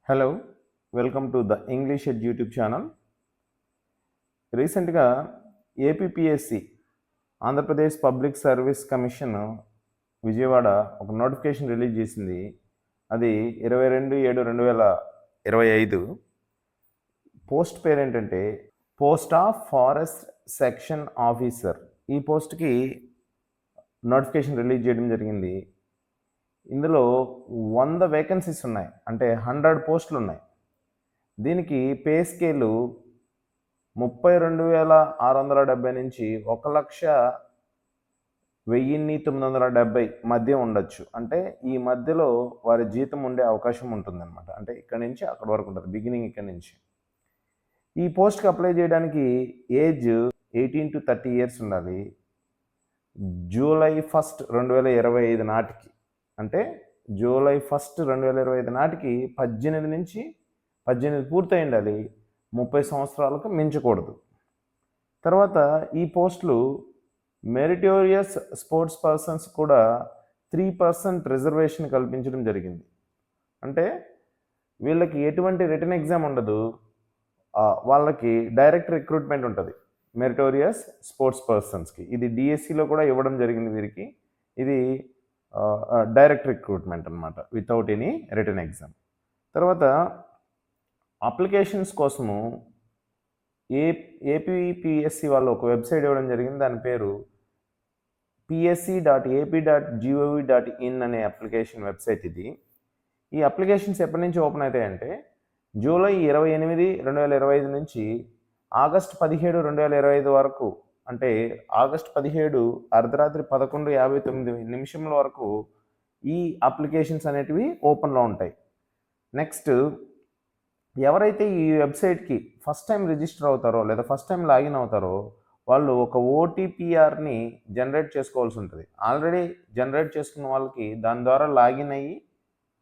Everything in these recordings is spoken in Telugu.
Hello, welcome to the English Ed YouTube channel. రీసెంట్గా APPSC Andhra Pradesh public service commission Vijayawada ఒక నోటిఫికేషన్ రిలీజ్ చేసింది. అది 22/7/2025. పోస్ట్ పేరు ఏంటంటే post of forest section officer. ఈ పోస్ట్కి నోటిఫికేషన్ రిలీజ్ చేయడం జరిగింది. ఇందులో 100 వేకెన్సీస్ ఉన్నాయి, అంటే 100 పోస్టులు ఉన్నాయి. దీనికి పే స్కేలు 32,670 నుంచి 1,01,970 మధ్య ఉండొచ్చు. అంటే ఈ మధ్యలో వారి జీతం ఉండే అవకాశం ఉంటుందన్నమాట. అంటే ఇక్కడ నుంచి అక్కడ వరకు ఉంటుంది, బిగినింగ్ ఇక్కడ నుంచి. ఈ పోస్ట్కి అప్లై చేయడానికి ఏజ్ 18 to 30 years ఉండాలి. జూలై 1, 2025 నాటికి, అంటే జూలై 1, 2025 నాటికి 18 పూర్తయి ఉండాలి. 30 సంవత్సరాలకు మించకూడదు. తర్వాత ఈ పోస్టులు మెరిటోరియస్ స్పోర్ట్స్ పర్సన్స్ కూడా 3% రిజర్వేషన్ కల్పించడం జరిగింది. అంటే వీళ్ళకి ఎటువంటి రిటన్ ఎగ్జామ్ ఉండదు, వాళ్ళకి డైరెక్ట్ రిక్రూట్మెంట్ ఉంటుంది మెరిటోరియస్ స్పోర్ట్స్ పర్సన్స్కి. ఇది డిఎస్సిలో కూడా ఇవ్వడం జరిగింది వీరికి. ఇది డైరెక్ట్ రిక్రూట్మెంట్ అనమాట, వితౌట్ ఎనీ రిటన్ ఎగ్జామ్. తర్వాత అప్లికేషన్స్ కోసము ఏపీపీఎస్సి వాళ్ళు ఒక వెబ్సైట్ ఇవ్వడం జరిగింది. దాని పేరు psc.ap.gov.in అనే అప్లికేషన్ వెబ్సైట్ ఇది. ఈ అప్లికేషన్స్ ఎప్పటి నుంచి ఓపెన్ అవుతాయంటే జూలై 28, 2025 నుంచి ఆగస్ట్ 17, 2025 వరకు, అంటే ఆగస్ట్ 17 అర్ధరాత్రి 11:59 వరకు ఈ అప్లికేషన్స్ అనేటివి ఓపెన్లో ఉంటాయి. నెక్స్ట్, ఎవరైతే ఈ వెబ్సైట్కి ఫస్ట్ టైం రిజిస్టర్ అవుతారో లేదా ఫస్ట్ టైం లాగిన్ అవుతారో వాళ్ళు ఒక ఓటీపీఆర్ని జనరేట్ చేసుకోవాల్సి ఉంటుంది. ఆల్రెడీ జనరేట్ చేసుకున్న వాళ్ళకి దాని ద్వారా లాగిన్ అయ్యి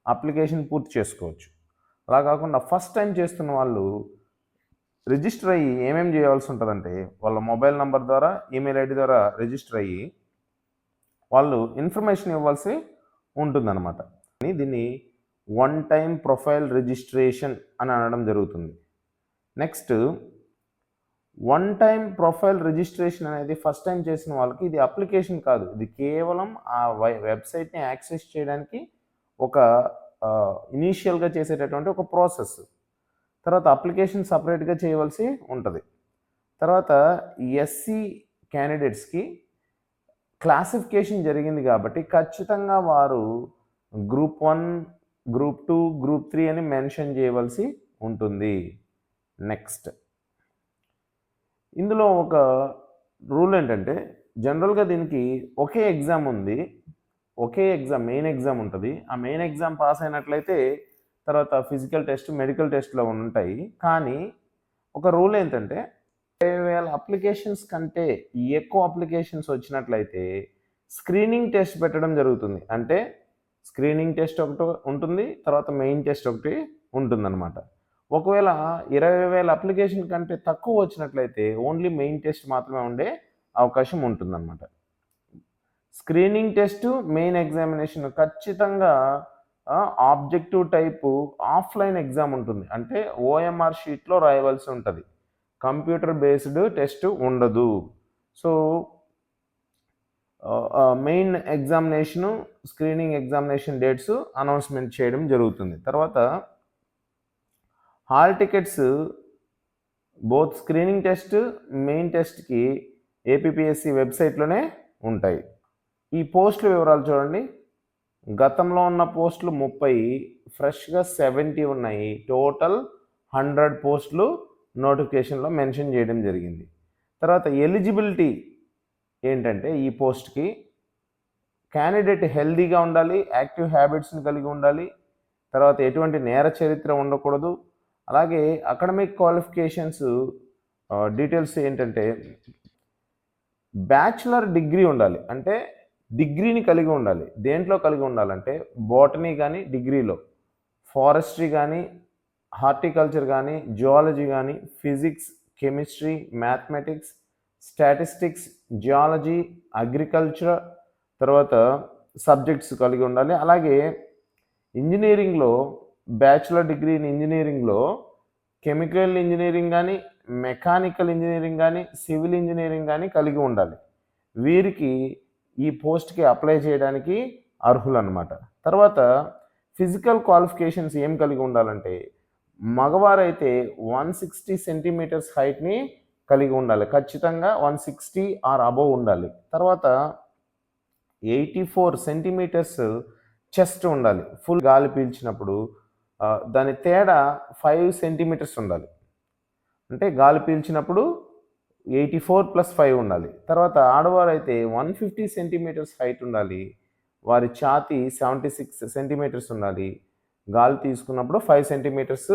అప్లికేషన్ పూర్తి చేసుకోవచ్చు. అలా కాకుండా ఫస్ట్ టైం చేస్తున్న వాళ్ళు రిజిస్టర్ అయ్యి ఏమేమి చేయాల్సి ఉంటుందంటే వాళ్ళ మొబైల్ నెంబర్ ద్వారా, ఈమెయిల్ ఐడి ద్వారా రిజిస్టర్ అయ్యి వాళ్ళు ఇన్ఫర్మేషన్ ఇవ్వాల్సి ఉంటుందన్నమాట. దీన్ని వన్ టైం ప్రొఫైల్ రిజిస్ట్రేషన్ అని అనడం జరుగుతుంది. Next, one time profile registration అనేది ఫస్ట్ టైం చేసిన వాళ్ళకి ఇది అప్లికేషన్ కాదు, ఇది కేవలం ఆ వెబ్సైట్ని యాక్సెస్ చేయడానికి ఒక ఇనీషియల్గా చేసేటటువంటి ఒక ప్రాసెస్. తర్వాత అప్లికేషన్ సపరేట్గా చేయవలసి ఉంటుంది. తర్వాత ఎస్సీ క్యాండిడేట్స్కి క్లాసిఫికేషన్ జరిగింది కాబట్టి ఖచ్చితంగా వారు గ్రూప్ 1, గ్రూప్ 2, గ్రూప్ 3 అని మెన్షన్ చేయవలసి ఉంటుంది. నెక్స్ట్, ఇందులో ఒక రూల్ ఏంటంటే జనరల్గా దీనికి ఒకే ఎగ్జామ్ ఉంది, ఒకే ఎగ్జామ్, మెయిన్ ఎగ్జామ్ ఉంటుంది. ఆ మెయిన్ ఎగ్జామ్ పాస్ అయినట్లయితే తర్వాత ఫిజికల్ టెస్ట్, మెడికల్ టెస్ట్లో ఉంటాయి. కానీ ఒక రూల్ ఏంటంటే 20,000 అప్లికేషన్స్ కంటే ఎక్కువ అప్లికేషన్స్ వచ్చినట్లయితే స్క్రీనింగ్ టెస్ట్ పెట్టడం జరుగుతుంది. అంటే స్క్రీనింగ్ టెస్ట్ ఒకటి ఉంటుంది, తర్వాత మెయిన్ టెస్ట్ ఒకటి ఉంటుందన్నమాట. ఒకవేళ 20,000 అప్లికేషన్ కంటే తక్కువ వచ్చినట్లయితే ఓన్లీ మెయిన్ టెస్ట్ మాత్రమే ఉండే అవకాశం ఉంటుందన్నమాట. స్క్రీనింగ్ టెస్ట్, మెయిన్ ఎగ్జామినేషన్ ఖచ్చితంగా ఆబ్జెక్టివ్ టైపు ఆఫ్లైన్ ఎగ్జామ్ ఉంటుంది. అంటే ఓఎంఆర్ షీట్లో రాయవలసి ఉంటుంది, కంప్యూటర్ బేస్డ్ టెస్ట్ ఉండదు. So main examination, screening examination dates announcement చేయడం జరుగుతుంది. తర్వాత hall tickets both screening test, main టెస్ట్కి ఏపీపీఎస్సి వెబ్సైట్లోనే ఉంటాయి. ఈ పోస్టుల వివరాలు చూడండి. గతంలో ఉన్న పోస్టులు 30, ఫ్రెష్గా 70 ఉన్నాయి. టోటల్ 100 పోస్టులు నోటిఫికేషన్లో మెన్షన్ చేయడం జరిగింది. తర్వాత ఎలిజిబిలిటీ ఏంటంటే ఈ పోస్ట్కి క్యాండిడేట్ హెల్దీగా ఉండాలి, యాక్టివ్ హ్యాబిట్స్ని కలిగి ఉండాలి, తర్వాత ఎటువంటి నేర చరిత్ర ఉండకూడదు. అలాగే అకాడమిక్ క్వాలిఫికేషన్స్ డీటెయిల్స్ ఏంటంటే బ్యాచిలర్ డిగ్రీ ఉండాలి, అంటే డిగ్రీని కలిగి ఉండాలి. దేంట్లో కలిగి ఉండాలంటే బోటనీ కానీ, డిగ్రీలో ఫారెస్ట్రీ కానీ, హార్టికల్చర్ కానీ, జువాలజీ కానీ, physics, chemistry, mathematics, statistics, geology, agriculture తర్వాత సబ్జెక్ట్స్ కలిగి ఉండాలి. అలాగే ఇంజనీరింగ్లో బ్యాచులర్ డిగ్రీ ఇన్ ఇంజనీరింగ్లో కెమికల్ ఇంజనీరింగ్ కానీ, మెకానికల్ ఇంజనీరింగ్ కానీ, సివిల్ ఇంజనీరింగ్ కానీ కలిగి ఉండాలి. వీరికి ఈ పోస్ట్కి అప్లై చేయడానికి అర్హులు అన్నమాట. తర్వాత ఫిజికల్ క్వాలిఫికేషన్స్ ఏం కలిగి ఉండాలంటే, మగవారైతే 160 సెంటీమీటర్స్ హైట్ని కలిగి ఉండాలి, ఖచ్చితంగా 160 ఆర్ అబోవ్ ఉండాలి. తర్వాత 84 సెంటీమీటర్స్ చెస్ట్ ఉండాలి. ఫుల్ గాలి పీల్చినప్పుడు దాని తేడా 5 సెంటీమీటర్స్ ఉండాలి. అంటే గాలి పీల్చినప్పుడు 84 + 5 ఉండాలి. తర్వాత ఆడవారు అయితే 150 సెంటీమీటర్స్ హైట్ ఉండాలి. వారి ఛాతీ 76 సెంటీమీటర్స్ ఉండాలి. గాలి తీసుకున్నప్పుడు 5 సెంటీమీటర్స్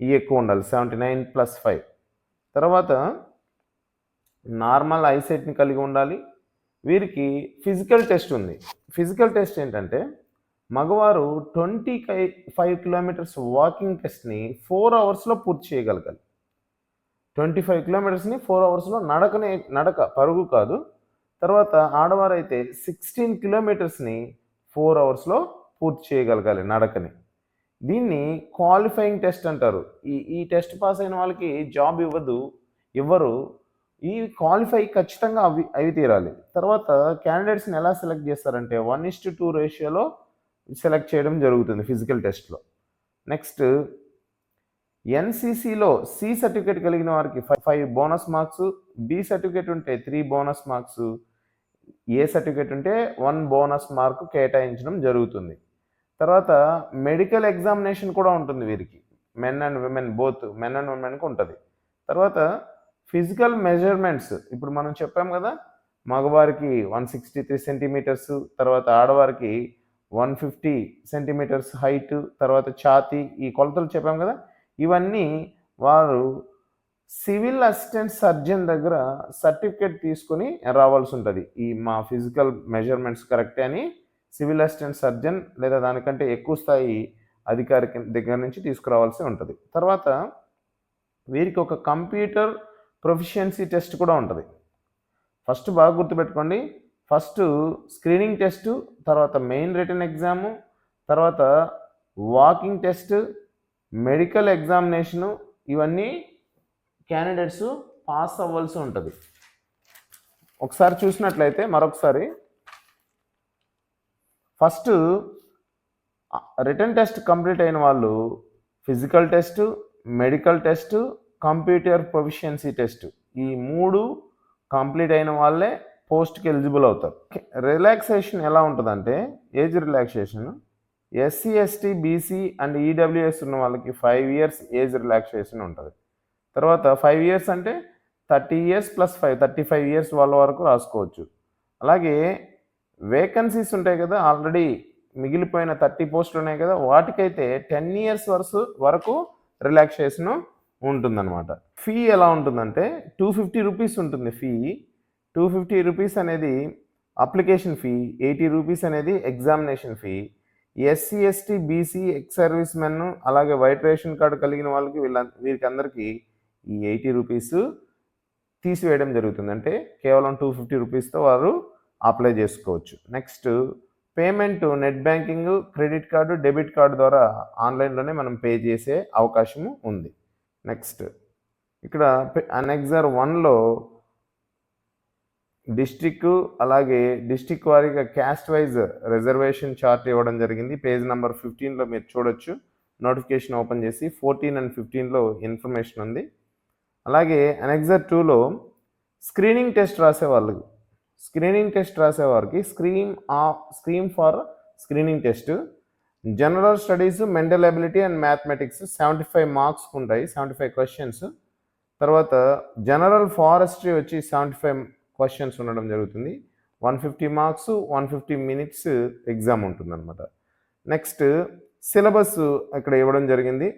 ఎక్కువ ఉండాలి, 79 + 5. తర్వాత నార్మల్ ఐసైట్ని కలిగి ఉండాలి. వీరికి ఫిజికల్ టెస్ట్ ఉంది. ఫిజికల్ టెస్ట్ ఏంటంటే, మగవారు 25 కిలోమీటర్స్ వాకింగ్ టెస్ట్ని 4 అవర్స్లో పూర్తి చేయగలగాలి. 25 కిలోమీటర్స్ని 4 అవర్స్లో నడక, పరుగు కాదు. తర్వాత ఆడవారైతే 16 కిలోమీటర్స్ని 4 అవర్స్లో పూర్తి చేయగలగాలి నడకని. దీన్ని క్వాలిఫైయింగ్ టెస్ట్ అంటారు. ఈ టెస్ట్ పాస్ అయిన వాళ్ళకి జాబ్ ఇవ్వరు. ఈ క్వాలిఫై ఖచ్చితంగా అవి తీరాలి. తర్వాత క్యాండిడేట్స్ని ఎలా సెలెక్ట్ చేస్తారంటే 1:2 రేషియోలో సెలెక్ట్ చేయడం జరుగుతుంది ఫిజికల్ టెస్ట్లో. నెక్స్ట్ ఎన్సీసీలో సి సర్టిఫికేట్ కలిగిన వారికి 5 బోనస్ మార్క్స్, బి సర్టిఫికేట్ ఉంటే 3 బోనస్ మార్క్స్, ఏ సర్టిఫికేట్ ఉంటే 1 బోనస్ మార్క్ కేటాయించడం జరుగుతుంది. తర్వాత మెడికల్ ఎగ్జామినేషన్ కూడా ఉంటుంది వీరికి, men and women both, men and విమెన్కి ఉంటుంది. తర్వాత ఫిజికల్ మెజర్మెంట్స్, ఇప్పుడు మనం చెప్పాం కదా, మగవారికి 163 సెంటీమీటర్స్, తర్వాత ఆడవారికి 150 సెంటీమీటర్స్ హైట్, తర్వాత ఛాతీ, ఈ కొలతలు చెప్పాం కదా, ఇవన్నీ వారు సివిల్ అసిస్టెంట్ సర్జన్ దగ్గర సర్టిఫికేట్ తీసుకొని రావాల్సి ఉంటుంది. ఈ మా ఫిజికల్ మెజర్మెంట్స్ కరెక్టే అని సివిల్ అసిస్టెంట్ సర్జన్ లేదా దానికంటే ఎక్కువ స్థాయి అధికారి దగ్గర నుంచి తీసుకురావాల్సి ఉంటుంది. తర్వాత వీరికి ఒక కంప్యూటర్ ప్రొఫిషియన్సీ టెస్ట్ కూడా ఉంటుంది. ఫస్ట్ బాగా గుర్తుపెట్టుకోండి, ఫస్ట్ స్క్రీనింగ్ టెస్ట్, తర్వాత మెయిన్ రిటన్ ఎగ్జాము, తర్వాత వాకింగ్ టెస్ట్, మెడికల్ ఎగ్జామినేషను, ఇవన్నీ క్యాండిడేట్స్ పాస్ అవ్వాల్సి ఉంటుంది. ఒకసారి చూసినట్లయితే మరొకసారి, ఫస్ట్ రిటన్ టెస్ట్ కంప్లీట్ అయిన వాళ్ళు physical test, medical test, computer proficiency test, ఈ 3 కంప్లీట్ అయిన వాళ్ళే పోస్ట్కి ఎలిజిబుల్ అవుతారు. రిలాక్సేషన్ ఎలా ఉంటుందంటే, age relaxation SC, ST, BC and EWS ఉన్న వాళ్ళకి 5 ఇయర్స్ ఏజ్ రిలాక్సేషన్ ఉంటుంది. తర్వాత 5 ఇయర్స్ అంటే 30 ఇయర్స్ + 5, 35 ఇయర్స్ వాళ్ళ వరకు రాసుకోవచ్చు. అలాగే వేకెన్సీస్ ఉంటాయి కదా, ఆల్రెడీ మిగిలిపోయిన 30 పోస్టులు ఉన్నాయి కదా, వాటికైతే 10 ఇయర్స్ వరకు రిలాక్సేషన్ ఉంటుందన్నమాట. ఫీ ఎలా ఉంటుందంటే 250 రూపీస్ ఉంటుంది ఫీ. 250 రూపీస్ అనేది అప్లికేషన్ ఫీ, 80 రూపీస్ అనేది examination fee. SC, ST, BC, ex service men, అలాగే వైట్ రేషన్ కార్డు కలిగిన వాళ్ళకి వీరికి అందరికీ ఈ 80 రూపీస్ తీసివేయడం జరుగుతుంది. అంటే కేవలం 250 రూపీస్తో వారు అప్లై చేసుకోవచ్చు. Next payment net banking, credit card, debit card ద్వారా ఆన్లైన్లోనే మనం పే చేసే అవకాశము ఉంది. నెక్స్ట్ ఇక్కడ అనెక్సర్ 1లో డిస్ట్రిక్ట్, అలాగే డిస్ట్రిక్ట్ వారీగా క్యాస్ట్ వైజ్ రిజర్వేషన్ చార్ట్ ఇవ్వడం జరిగింది. పేజ్ నెంబర్ 15లో మీరు చూడొచ్చు. నోటిఫికేషన్ ఓపెన్ చేసి 14 and 15లో ఇన్ఫర్మేషన్ ఉంది. అలాగే అనెక్సర్ 2లో స్క్రీనింగ్ టెస్ట్ రాసేవాళ్ళకి, scheme for screening test, general studies, mental ability and mathematics 75 marks ఉంటాయి, 75 క్వశ్చన్స్. తర్వాత జనరల్ ఫారెస్ట్రీ వచ్చి 75 క్వశ్చన్స్ ఉండడం జరుగుతుంది. 150 మార్క్స్, 150 మినిట్స్ ఎగ్జామ్ ఉంటుందన్నమాట. నెక్స్ట్ సిలబస్ ఇక్కడ ఇవ్వడం జరిగింది,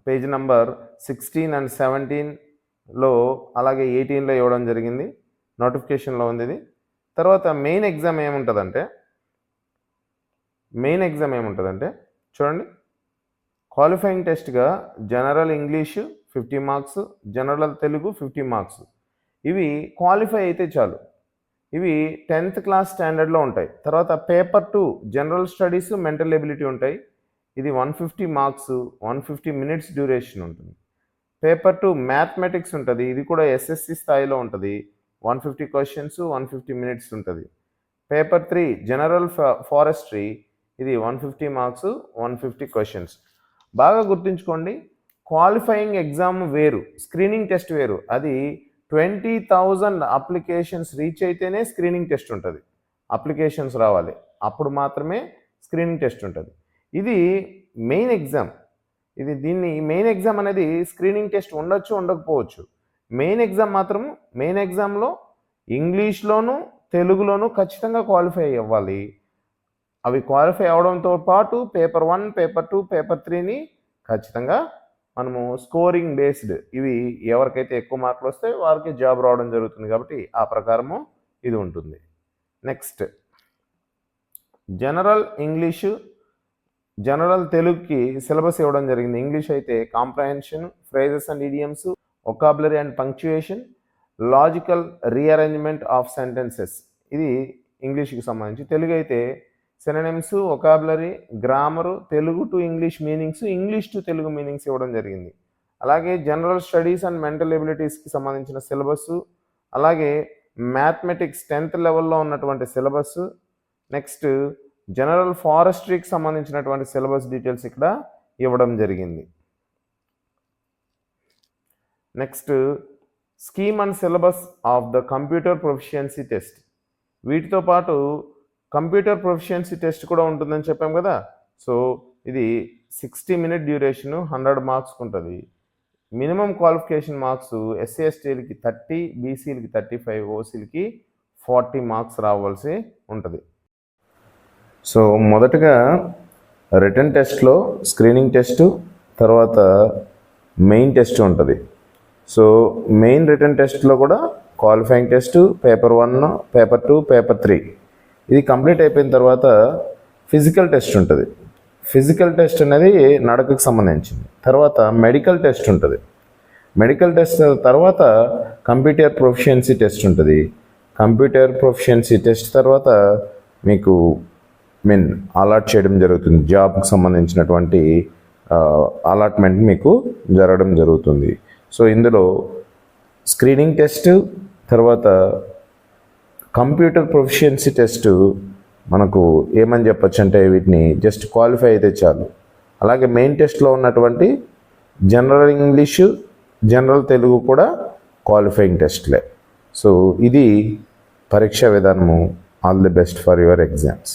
పేజ్ నెంబర్ 16 and 17లో, అలాగే 18లో ఇవ్వడం జరిగింది, నోటిఫికేషన్లో ఉంది ఇది. తర్వాత మెయిన్ ఎగ్జామ్ ఏముంటుందంటే చూడండి, క్వాలిఫైయింగ్ టెస్ట్గా general English 50 marks, general Telugu 50 marks. ఇవి క్వాలిఫై అయితే చాలు. ఇవి 10th క్లాస్ స్టాండర్డ్లో ఉంటాయి. తర్వాత paper 2 general studies, mental ability ఉంటాయి. ఇది 150 మార్క్స్, 150 మినిట్స్ డ్యూరేషన్ ఉంటుంది. పేపర్ 2 మ్యాథమెటిక్స్ ఉంటుంది, ఇది కూడా ఎస్ఎస్సి స్థాయిలో ఉంటుంది, 150 క్వశ్చన్స్, 150 మినిట్స్ ఉంటుంది. పేపర్ 3 జనరల్ ఫారెస్ట్రీ, ఇది 150 మార్క్స్, 150 క్వశ్చన్స్. బాగా గుర్తుంచుకోండి, క్వాలిఫైయింగ్ ఎగ్జామ్ వేరు, స్క్రీనింగ్ టెస్ట్ వేరు. అది 20,000 అప్లికేషన్స్ రీచ్ అయితేనే స్క్రీనింగ్ టెస్ట్ ఉంటుంది. అప్లికేషన్స్ రావాలి, అప్పుడు మాత్రమే స్క్రీనింగ్ టెస్ట్ ఉంటుంది. ఇది మెయిన్ ఎగ్జామ్. దీన్ని మెయిన్ ఎగ్జామ్ అనేది స్క్రీనింగ్ టెస్ట్ ఉండొచ్చు, ఉండకపోవచ్చు. మెయిన్ ఎగ్జామ్లో ఇంగ్లీష్లోను తెలుగులోను ఖచ్చితంగా క్వాలిఫై అవ్వాలి. అవి క్వాలిఫై అవడంతో పాటు పేపర్ 1, పేపర్ 2, పేపర్ 3ని ఖచ్చితంగా మనము స్కోరింగ్ బేస్డ్, ఇవి ఎవరికైతే ఎక్కువ మార్కులు వస్తే వారికి జాబ్ రావడం జరుగుతుంది, కాబట్టి ఆ ప్రకారము ఇది ఉంటుంది. నెక్స్ట్ జనరల్ ఇంగ్లీషు, జనరల్ తెలుగుకి సిలబస్ ఇవ్వడం జరిగింది. ఇంగ్లీష్ అయితే comprehension, phrases and idioms, vocabulary and punctuation, logical rearrangement of sentences, ఇది ఇంగ్లీష్కి సంబంధించి. తెలుగు అయితే synonyms, vocabulary, grammar, Telugu to English meanings, English to Telugu meanings ఇవ్వడం జరిగింది. అలాగే జనరల్ స్టడీస్ అండ్ మెంటల్ ఎబిలిటీస్కి సంబంధించిన సిలబస్, అలాగే మ్యాథమెటిక్స్ 10th లెవెల్లో ఉన్నటువంటి సిలబస్, నెక్స్ట్ జనరల్ ఫారెస్ట్రీకి సంబంధించినటువంటి సిలబస్ డీటెయిల్స్ ఇక్కడ ఇవ్వడం జరిగింది. Next scheme and syllabus of the computer proficiency test. వీటితో పాటు కంప్యూటర్ ప్రొఫిషియన్సీ టెస్ట్ కూడా ఉంటుందని చెప్పాం కదా. సో ఇది 60 మినిట్ డ్యూరేషను, 100 మార్క్స్కి ఉంటుంది. మినిమం క్వాలిఫికేషన్ మార్క్స్ ఎస్సీ ఎస్టీలకి 30, బీసీలకి 35, ఓసీలకి 40 మార్క్స్ రావాల్సి ఉంటుంది. సో మొదటగా రిటన్ టెస్ట్లో స్క్రీనింగ్ టెస్టు, తర్వాత మెయిన్ టెస్ట్ ఉంటుంది. సో మెయిన్ రిటన్ టెస్ట్లో కూడా qualifying test, paper 1, paper 2, paper 3, ఇది కంప్లీట్ అయిపోయిన తర్వాత ఫిజికల్ టెస్ట్ ఉంటుంది. ఫిజికల్ టెస్ట్ అనేది నడకకు సంబంధించింది. తర్వాత మెడికల్ టెస్ట్ ఉంటుంది. మెడికల్ టెస్ట్ తర్వాత కంప్యూటర్ ప్రొఫిషియన్సీ టెస్ట్ ఉంటుంది. కంప్యూటర్ ప్రొఫిషియన్సీ టెస్ట్ తర్వాత మీకు అలాట్ చేయడం జరుగుతుంది. జాబ్కి సంబంధించినటువంటి అలాట్మెంట్ మీకు జరగడం జరుగుతుంది. సో ఇందులో స్క్రీనింగ్ టెస్ట్ తర్వాత కంప్యూటర్ ప్రొఫిషియన్సీ టెస్ట్ మనకు ఏమని చెప్పచ్చు అంటే వీటిని జస్ట్ క్వాలిఫై అయితే చాలు. అలాగే మెయిన్ టెస్ట్లో ఉన్నటువంటి జనరల్ ఇంగ్లీషు, జనరల్ తెలుగు కూడా క్వాలిఫైయింగ్ టెస్ట్లే. సో ఇది పరీక్షా విధానము. All the best for your exams.